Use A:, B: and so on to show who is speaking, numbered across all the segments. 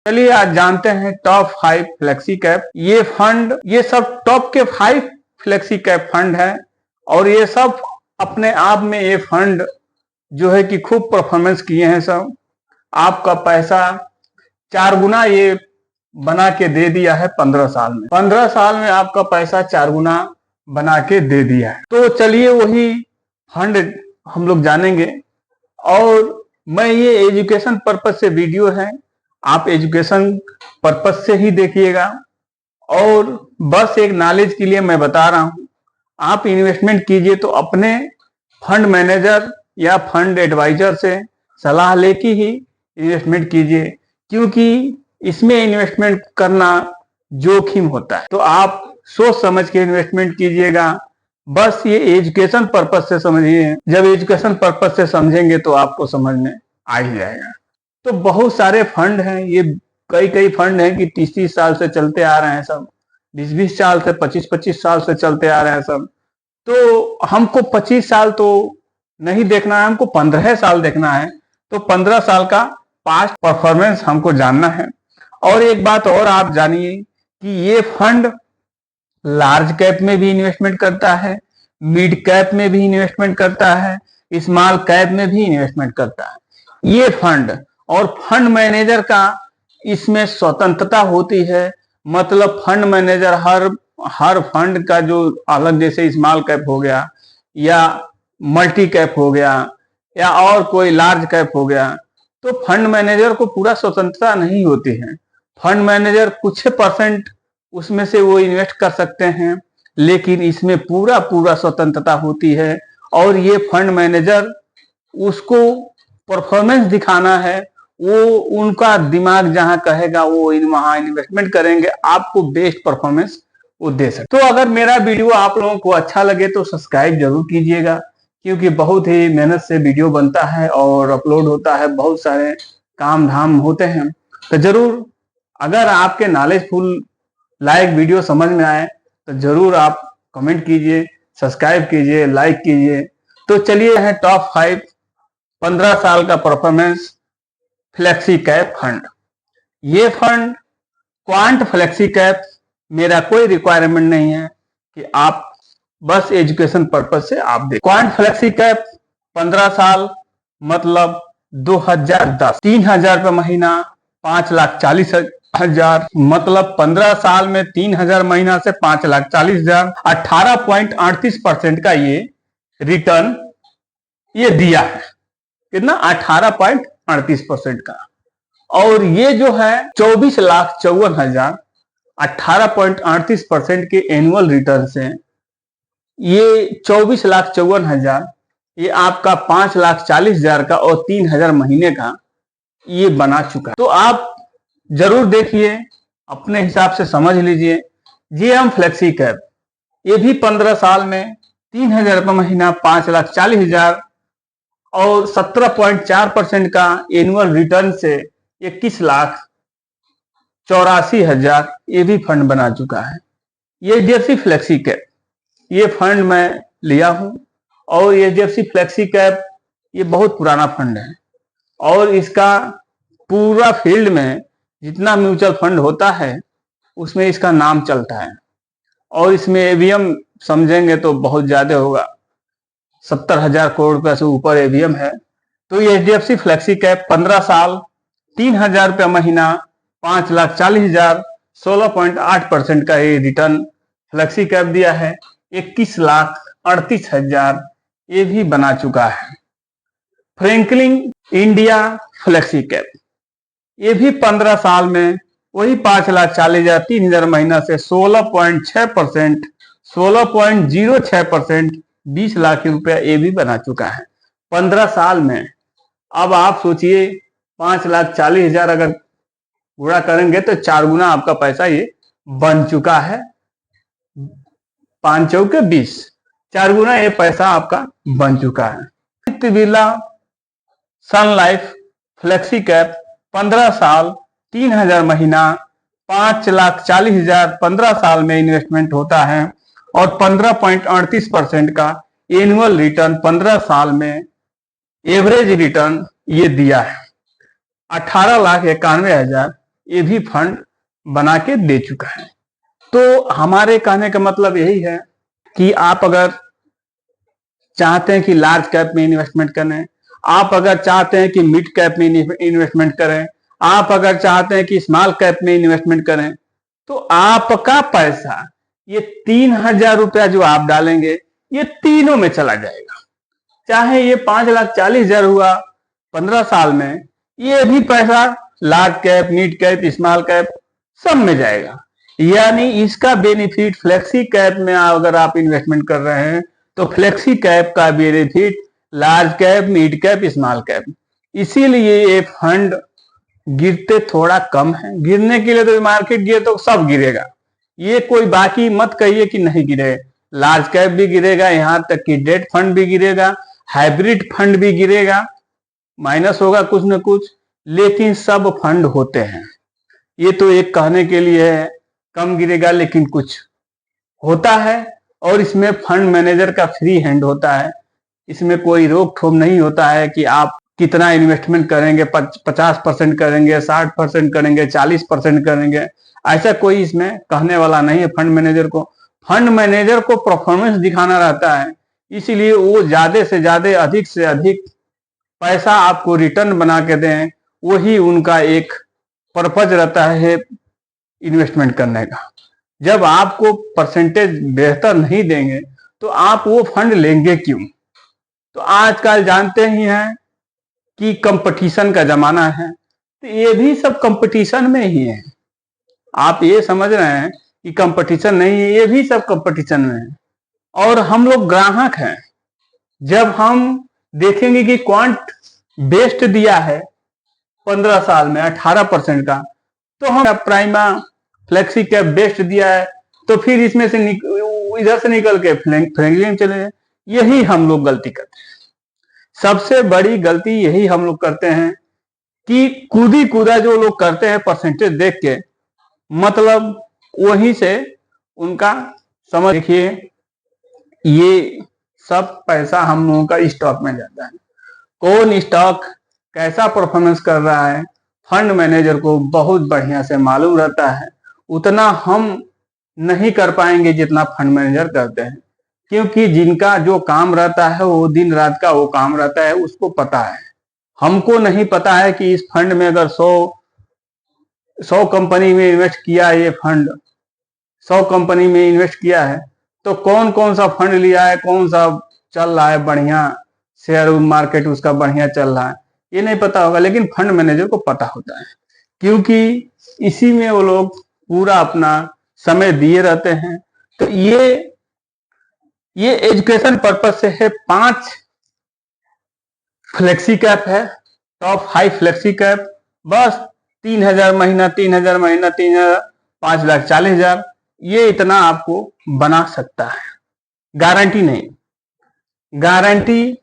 A: चलिए आज जानते हैं टॉप 5 फ्लेक्सी कैप। ये फंड, ये सब टॉप के 5 फ्लेक्सी कैप फंड है और ये सब अपने आप में ये फंड जो है कि खूब परफॉर्मेंस किए हैं। सब आपका पैसा 4 गुना ये बना के दे दिया है 15 साल में। 15 साल में आपका पैसा 4 गुना बना के दे दिया है। तो चलिए वही फंड हम लोग जानेंगे। और मैं ये एजुकेशन पर्पज से वीडियो है, आप एजुकेशन पर्पज से ही देखिएगा और बस एक नॉलेज के लिए मैं बता रहा हूं। आप इन्वेस्टमेंट कीजिए तो अपने फंड मैनेजर या फंड एडवाइजर से सलाह लेके ही इन्वेस्टमेंट कीजिए, क्योंकि इसमें इन्वेस्टमेंट करना जोखिम होता है। तो आप सोच समझ के इन्वेस्टमेंट कीजिएगा। बस ये एजुकेशन पर्पज से समझिए। जब एजुकेशन पर्पज से समझेंगे तो आपको समझ में आ ही जाएगा। तो बहुत सारे फंड हैं, ये कई फंड हैं कि 30-30 साल से चलते आ रहे हैं, सब 20-20 साल से 25-25 साल से चलते आ रहे हैं सब। तो हमको 25 साल तो नहीं देखना है, हमको 15 साल देखना है। तो 15 साल का पास्ट परफॉर्मेंस हमको जानना है। और एक बात और आप जानिए कि ये फंड लार्ज कैप में भी इन्वेस्टमेंट करता है, मिड कैप में भी इन्वेस्टमेंट करता है, स्मॉल कैप में भी इन्वेस्टमेंट करता है ये फंड। और फंड मैनेजर का इसमें स्वतंत्रता होती है। मतलब फंड मैनेजर हर फंड का जो अलग, जैसे स्मॉल कैप हो गया या मल्टी कैप हो गया या और कोई लार्ज कैप हो गया, तो फंड मैनेजर को पूरा स्वतंत्रता नहीं होती है। फंड मैनेजर कुछ परसेंट उसमें से वो इन्वेस्ट कर सकते हैं, लेकिन इसमें पूरा स्वतंत्रता होती है। और ये फंड मैनेजर, उसको परफॉर्मेंस दिखाना है, वो उनका दिमाग जहां कहेगा वो वहां इन्वेस्टमेंट करेंगे, आपको बेस्ट परफॉर्मेंस वो दे सकते। तो अगर मेरा वीडियो आप लोगों को अच्छा लगे तो सब्सक्राइब जरूर कीजिएगा, क्योंकि बहुत ही मेहनत से वीडियो बनता है और अपलोड होता है, बहुत सारे काम धाम होते हैं। तो जरूर, अगर आपके नॉलेजफुल लाइक वीडियो समझ में आए तो जरूर आप कमेंट कीजिए, सब्सक्राइब कीजिए, लाइक कीजिए। तो चलिए है टॉप 5 15 साल का परफॉर्मेंस फ्लेक्सी कैप फंड। ये फंड क्वांट फ्लेक्सी कैप, मेरा कोई रिक्वायरमेंट नहीं है कि आप बस एजुकेशन पर्पज से आप देखें। क्वांट फ्लेक्सी कैप 15 साल मतलब 2010, 3,000 रुपये महीना, 5,40,000 मतलब 15 साल में 3,000 महीना से 5,40,000, 18.38% का ये रिटर्न ये दिया है। कितना? 18.38% का। और ये जो है 24,54,000, 18.38% के एनुअल रिटर्न से ये 24,54,000, ये आपका 5,40,000 का और 3,000 महीने का ये बना चुका है। तो आप जरूर देखिए, अपने हिसाब से समझ लीजिए। जीएम फ्लेक्सी कैप, ये भी 15 साल में 3,000 रुपये महीना, 5,40,000 और 17.4% का एनुअल रिटर्न से 21,84,000 ये भी फंड बना चुका है। ये एचडीएफसी फ्लेक्सी कैप, ये फंड मैं लिया हूं और ये एचडीएफसी फ्लेक्सी कैप ये बहुत पुराना फंड है और इसका पूरा फील्ड में जितना म्यूचुअल फंड होता है उसमें इसका नाम चलता है। और इसमें एवीएम समझेंगे तो बहुत ज्यादा होगा, 70,000 करोड़ रुपए से ऊपर एवीएम है। तो ये एचडीएफसी फ्लेक्सी कैप 15 साल 3,000 रुपया महीना, 5,40,000, 16.8% का ये रिटर्न फ्लेक्सी कैप दिया है। 21,38,000 ये भी बना चुका है। फ्रैंकलिन इंडिया फ्लेक्सी कैप, ये भी 15 साल में वही 5,40,000, 3,000 महीना से 16.6%, 16.06%, 20 लाख रुपया ये भी बना चुका है 15 साल में। अब आप सोचिए 5,40,000 अगर गुणा करेंगे तो 4 गुना आपका पैसा ये बन चुका है। 5 चौके 20, 4 गुना ये पैसा आपका बन चुका है। आदित्य बिरला सन लाइफ फ्लेक्सी कैप 15 साल 3,000 महीना, 5,40,000 15 साल में इन्वेस्टमेंट होता है और 15.38% का एनुअल रिटर्न 15 साल में एवरेज रिटर्न ये दिया है। 18,91,000 ये भी फंड बना के दे चुका है। तो हमारे कहने का मतलब यही है कि आप अगर चाहते हैं कि लार्ज कैप में इन्वेस्टमेंट करें, आप अगर चाहते हैं कि मिड कैप में इन्वेस्टमेंट करें, आप अगर चाहते हैं कि स्मॉल कैप में इन्वेस्टमेंट करें, तो आपका पैसा ये 3,000 रुपया जो आप डालेंगे ये तीनों में चला जाएगा। चाहे ये 5,40,000 हुआ 15 साल में, ये भी पैसा large cap, mid cap, small cap सब में जाएगा। यानी इसका बेनिफिट फ्लेक्सी कैप में अगर आप इन्वेस्टमेंट कर रहे हैं तो फ्लेक्सी कैप का benefit large cap, mid cap, small cap. इसीलिए ये फंड गिरते थोड़ा कम है। गिरने के लिए तो मार्केट गिरे तो सब गिरेगा, ये कोई बाकी मत कहिए कि नहीं गिरेगा। लार्ज कैप भी गिरेगा, यहां तक कि डेट फंड भी गिरेगा, हाइब्रिड फंड भी गिरेगा, माइनस होगा कुछ न कुछ, लेकिन सब फंड होते हैं। ये तो एक कहने के लिए है कम गिरेगा, लेकिन कुछ होता है। और इसमें फंड मैनेजर का फ्री हैंड होता है, इसमें कोई रोक ठोक नहीं होता है कि आप कितना इन्वेस्टमेंट करेंगे, 50% करेंगे, 60% करेंगे, 40% करेंगे, ऐसा कोई इसमें कहने वाला नहीं है। फंड मैनेजर को परफॉर्मेंस दिखाना रहता है, इसीलिए वो ज्यादा से ज्यादा, अधिक से अधिक पैसा आपको रिटर्न बना के दें, वही उनका एक पर्पज रहता है इन्वेस्टमेंट करने का। जब आपको परसेंटेज बेहतर नहीं देंगे तो आप वो फंड लेंगे क्यों? तो आजकल जानते ही हैं कि कंपटीशन का जमाना है, तो ये भी सब कंपटीशन में ही है। आप ये समझ रहे हैं कि कंपटीशन नहीं है, ये भी सब कंपटीशन में है। और हम लोग ग्राहक हैं। जब हम देखेंगे कि क्वांट बेस्ट दिया है 15 साल में 18% का, तो हम प्राइमा फ्लेक्सी कैप बेस्ट दिया है, तो फिर इसमें से इधर से निकल के फ्रैंकलिन चले जाए। यही हम लोग गलती करते हैं, सबसे बड़ी गलती यही हम लोग करते हैं कि कूदी कूदा जो लोग करते हैं परसेंटेज देख के, मतलब वहीं से उनका समझ। देखिए ये सब पैसा हम लोगों का स्टॉक में जाता है। कौन स्टॉक कैसा परफॉर्मेंस कर रहा है फंड मैनेजर को बहुत बढ़िया से मालूम रहता है। उतना हम नहीं कर पाएंगे जितना फंड मैनेजर करते हैं, क्योंकि जिनका जो काम रहता है वो दिन रात का वो काम रहता है, उसको पता है। हमको नहीं पता है कि इस फंड में अगर 100 कंपनी में इन्वेस्ट किया है, ये फंड 100 कंपनी में इन्वेस्ट किया है, तो कौन कौन सा फंड लिया है, कौन सा चल रहा है बढ़िया, शेयर मार्केट उसका बढ़िया चल रहा है, ये नहीं पता होगा। लेकिन फंड मैनेजर को पता होता है, क्योंकि इसी में वो लोग पूरा अपना समय दिए रहते हैं। तो ये एजुकेशन पर्पज से है। 5 फ्लेक्सी कैप है, टॉप 5 फ्लेक्सी कैप, बस 3,000 महीना, 3,000 महीना, 3,000, 5,40,000, ये इतना आपको बना सकता है। गारंटी नहीं, गारंटी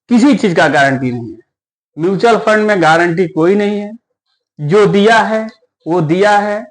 A: किसी चीज का गारंटी नहीं है। म्यूचुअल फंड में गारंटी कोई नहीं है, जो दिया है वो दिया है,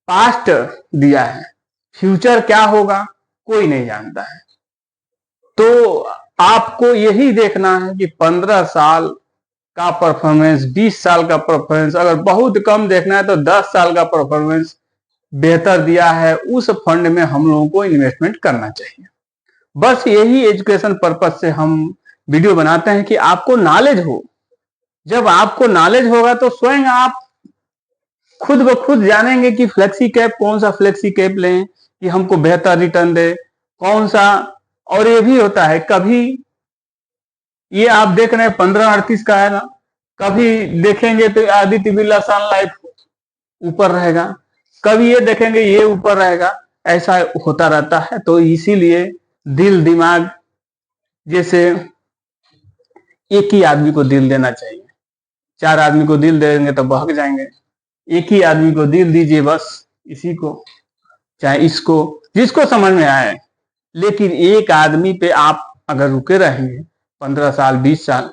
A: पास्ट दिया है, फ्यूचर क्या होगा कोई नहीं जानता है। तो आपको यही देखना है कि 15 साल का परफॉर्मेंस, 20 साल का परफॉर्मेंस, अगर बहुत कम देखना है तो 10 साल का परफॉर्मेंस बेहतर दिया है, उस फंड में हम लोगों को इन्वेस्टमेंट करना चाहिए। बस यही एजुकेशन पर्पज से हम वीडियो बनाते हैं कि आपको नॉलेज हो। जब आपको नॉलेज होगा तो स्वयं आप खुद ब खुद जानेंगे कि फ्लेक्सी कैप, कौन सा फ्लेक्सी कैप लें कि हमको बेहतर रिटर्न दे, कौन सा। और ये भी होता है, कभी ये आप देख रहे हैं 1538 का है ना, कभी देखेंगे तो आदित्य बिरला सन लाइफ ऊपर रहेगा, कभी ये देखेंगे ये ऊपर रहेगा, ऐसा होता रहता है। तो इसीलिए दिल दिमाग, जैसे एक ही आदमी को दिल देना चाहिए, 4 आदमी को दिल देंगे तो बहक जाएंगे। एक ही आदमी को दिल दीजिए, बस इसी को, चाहे इसको, जिसको समझ में आए। लेकिन एक आदमी पे आप अगर रुके रहेंगे 15 साल 20 साल,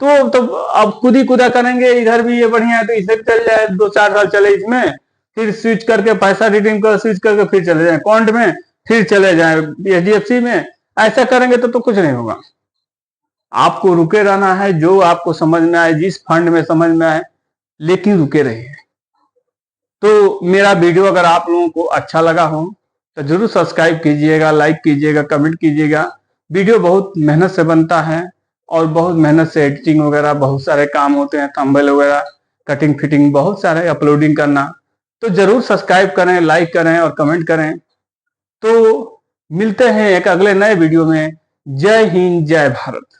A: तो अब खुद ही खुदा करेंगे, इधर भी ये बढ़िया है तो इसे चल जाए, 2-4 साल चले इसमें, फिर स्विच करके पैसा रिडीम कर, स्विच करके फिर चले जाए अकाउंट में, फिर चले जाए HDFC में। ऐसा करेंगे तो कुछ नहीं होगा। आपको रुके रहना है, जो आपको समझ में आए, जिस फंड में समझ में आए, लेकिन रुके रहिए। तो मेरा वीडियो अगर आप लोगों को अच्छा लगा हो तो जरूर सब्सक्राइब कीजिएगा, लाइक कीजिएगा, कमेंट कीजिएगा। वीडियो बहुत मेहनत से बनता है और बहुत मेहनत से एडिटिंग वगैरह बहुत सारे काम होते हैं, थंबनेल वगैरह, कटिंग फिटिंग बहुत सारे, अपलोडिंग करना। तो जरूर सब्सक्राइब करें, लाइक करें और कमेंट करें। तो मिलते हैं एक अगले नए वीडियो में। जय हिंद, जय भारत।